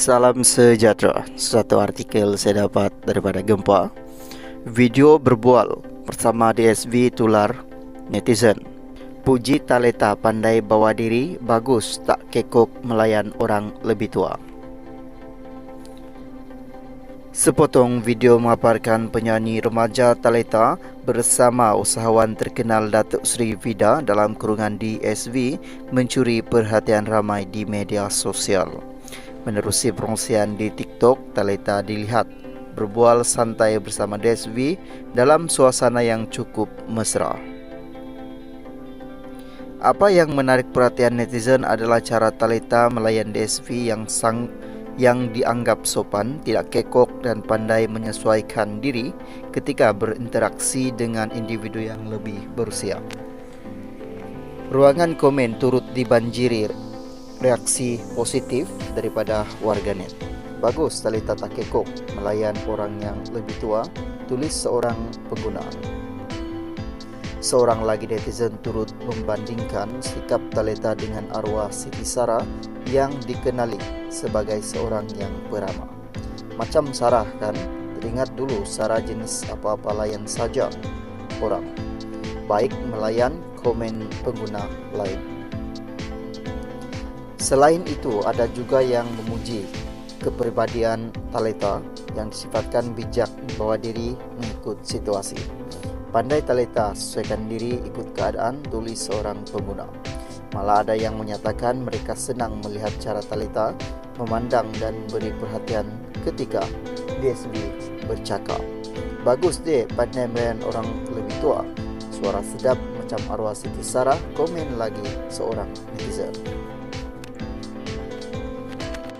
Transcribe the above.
Salam sejahtera. Satu artikel saya dapat daripada Gempa. Video berbual bersama DSV tular netizen. Puji Taleta pandai bawa diri, bagus tak kekok melayan orang lebih tua. Sepotong video memaparkan penyanyi remaja Taleta bersama usahawan terkenal Datuk Seri Vida dalam kurungan DSV mencuri perhatian ramai di media sosial. Menerusi perkongsian di TikTok, Taleta dilihat berbual santai bersama DSV dalam suasana yang cukup mesra. Apa yang menarik perhatian netizen adalah cara Taleta melayan DSV yang dianggap sopan, tidak kekok dan pandai menyesuaikan diri ketika berinteraksi dengan individu yang lebih berusia. Ruangan komen turut dibanjiri reaksi positif daripada warganet. Bagus Taleta tak kekok melayan orang yang lebih tua, tulis seorang pengguna. Seorang lagi netizen turut membandingkan sikap Taleta dengan arwah Siti Sarah yang dikenali sebagai seorang yang beramah. Macam Sarah kan, teringat dulu Sarah jenis apa-apa layan saja orang. Baik melayan, komen pengguna lain. Selain itu, ada juga yang memuji kepribadian Taleta yang disifatkan bijak membawa diri mengikut situasi. Pandai Taleta sesuaikan diri ikut keadaan, tulis seorang pengguna. Malah ada yang menyatakan mereka senang melihat cara Taleta memandang dan beri perhatian ketika DSV bercakap. Bagus deh pandai melayan orang lebih tua. Suara sedap macam arwah Siti Sarah, komen lagi seorang netizen.